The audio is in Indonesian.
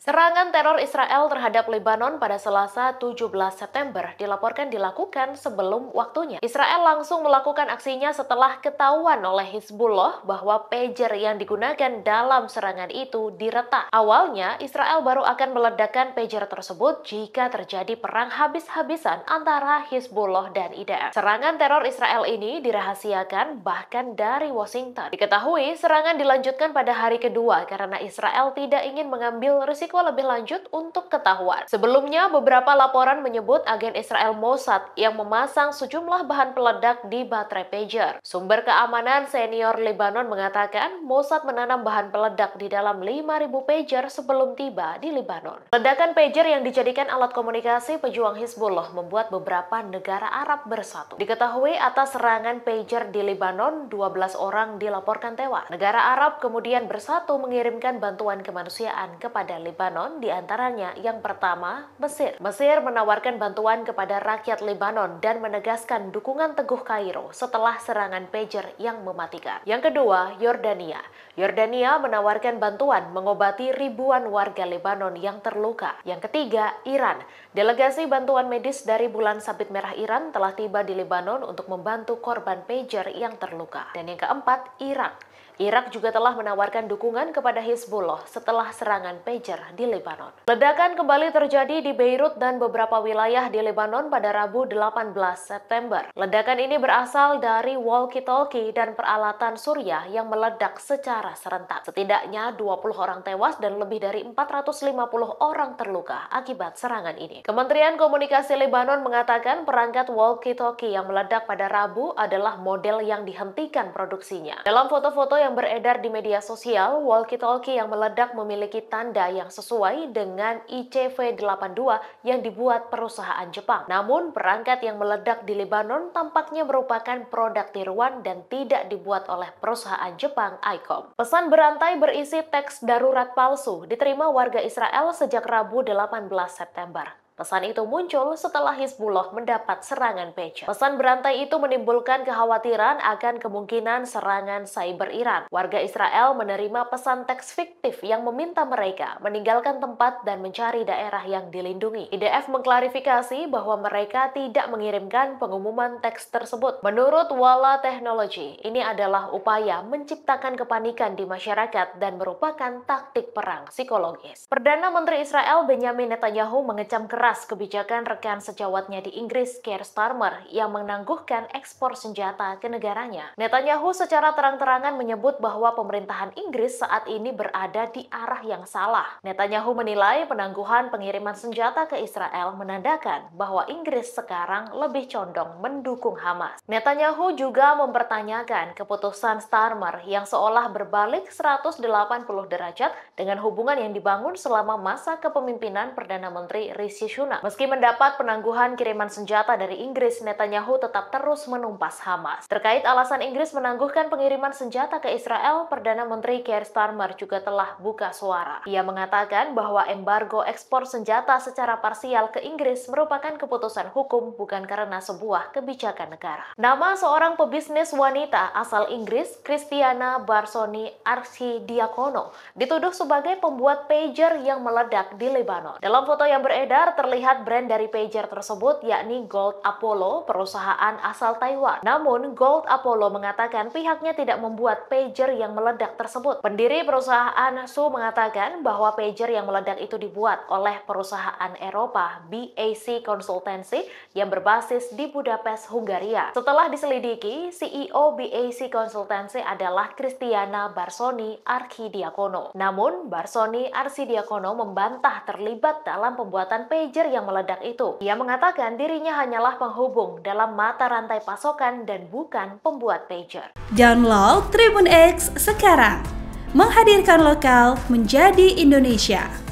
Serangan teror Israel terhadap Lebanon pada Selasa 17 September dilaporkan dilakukan sebelum waktunya. Israel langsung melakukan aksinya setelah ketahuan oleh Hizbullah bahwa pager yang digunakan dalam serangan itu diretas. Awalnya, Israel baru akan meledakkan pager tersebut jika terjadi perang habis-habisan antara Hizbullah dan IDF. Serangan teror Israel ini dirahasiakan bahkan dari Washington. Diketahui, serangan dilanjutkan pada hari kedua karena Israel tidak ingin mengambil risiko lebih lanjut untuk ketahuan. Sebelumnya, beberapa laporan menyebut agen Israel Mossad yang memasang sejumlah bahan peledak di baterai pager. Sumber keamanan senior Lebanon mengatakan Mossad menanam bahan peledak di dalam 5.000 pager sebelum tiba di Lebanon. Ledakan pager yang dijadikan alat komunikasi pejuang Hizbullah membuat beberapa negara Arab bersatu. Diketahui atas serangan pager di Lebanon, 12 orang dilaporkan tewas. Negara Arab kemudian bersatu mengirimkan bantuan kemanusiaan kepada Lebanon, di antaranya yang pertama, Mesir. Mesir menawarkan bantuan kepada rakyat Lebanon dan menegaskan dukungan teguh Kairo setelah serangan pager yang mematikan. Yang kedua, Yordania. Yordania menawarkan bantuan mengobati ribuan warga Lebanon yang terluka. Yang ketiga, Iran. Delegasi bantuan medis dari Bulan Sabit Merah Iran telah tiba di Lebanon untuk membantu korban pager yang terluka. Dan yang keempat, Irak. Irak juga telah menawarkan dukungan kepada Hizbullah setelah serangan pager di Lebanon. Ledakan kembali terjadi di Beirut dan beberapa wilayah di Lebanon pada Rabu 18 September. Ledakan ini berasal dari walkie-talkie dan peralatan surya yang meledak secara serentak. Setidaknya 20 orang tewas dan lebih dari 450 orang terluka akibat serangan ini. Kementerian Komunikasi Lebanon mengatakan perangkat walkie-talkie yang meledak pada Rabu adalah model yang dihentikan produksinya. Dalam foto-foto yang beredar di media sosial, walkie-talkie yang meledak memiliki tanda yang sesuai dengan ICV-82 yang dibuat perusahaan Jepang. Namun, perangkat yang meledak di Lebanon tampaknya merupakan produk tiruan dan tidak dibuat oleh perusahaan Jepang ICOM. Pesan berantai berisi teks darurat palsu diterima warga Israel sejak Rabu 18 September. Pesan itu muncul setelah Hizbullah mendapat serangan pager. Pesan berantai itu menimbulkan kekhawatiran akan kemungkinan serangan cyber Iran. Warga Israel menerima pesan teks fiktif yang meminta mereka meninggalkan tempat dan mencari daerah yang dilindungi. IDF mengklarifikasi bahwa mereka tidak mengirimkan pengumuman teks tersebut. Menurut Walla Technology, ini adalah upaya menciptakan kepanikan di masyarakat dan merupakan taktik perang psikologis. Perdana Menteri Israel Benjamin Netanyahu mengecam keras kebijakan rekan sejawatnya di Inggris, Keir Starmer, yang menangguhkan ekspor senjata ke negaranya. Netanyahu secara terang-terangan menyebut bahwa pemerintahan Inggris saat ini berada di arah yang salah. Netanyahu menilai penangguhan pengiriman senjata ke Israel menandakan bahwa Inggris sekarang lebih condong mendukung Hamas. Netanyahu juga mempertanyakan keputusan Starmer yang seolah berbalik 180 derajat dengan hubungan yang dibangun selama masa kepemimpinan Perdana Menteri Rishi Sunak. Meski mendapat penangguhan kiriman senjata dari Inggris, Netanyahu tetap terus menumpas Hamas. Terkait alasan Inggris menangguhkan pengiriman senjata ke Israel, Perdana Menteri Keir Starmer juga telah buka suara. Ia mengatakan bahwa embargo ekspor senjata secara parsial ke Inggris merupakan keputusan hukum bukan karena sebuah kebijakan negara. Nama seorang pebisnis wanita asal Inggris, Christiana Barsoni Archidiakono, dituduh sebagai pembuat pager yang meledak di Lebanon. Dalam foto yang beredar, terlihat brand dari pager tersebut yakni Gold Apollo, perusahaan asal Taiwan. Namun, Gold Apollo mengatakan pihaknya tidak membuat pager yang meledak tersebut. Pendiri perusahaan Su mengatakan bahwa pager yang meledak itu dibuat oleh perusahaan Eropa BAC Consultancy yang berbasis di Budapest, Hungaria. Setelah diselidiki, CEO BAC Consultancy adalah Christiana Barsoni Archidiakono. Namun, Barsoni Archidiakono membantah terlibat dalam pembuatan pager yang meledak itu. Ia mengatakan dirinya hanyalah penghubung dalam mata rantai pasokan dan bukan pembuat pager. Download Tribun X sekarang, menghadirkan lokal menjadi Indonesia.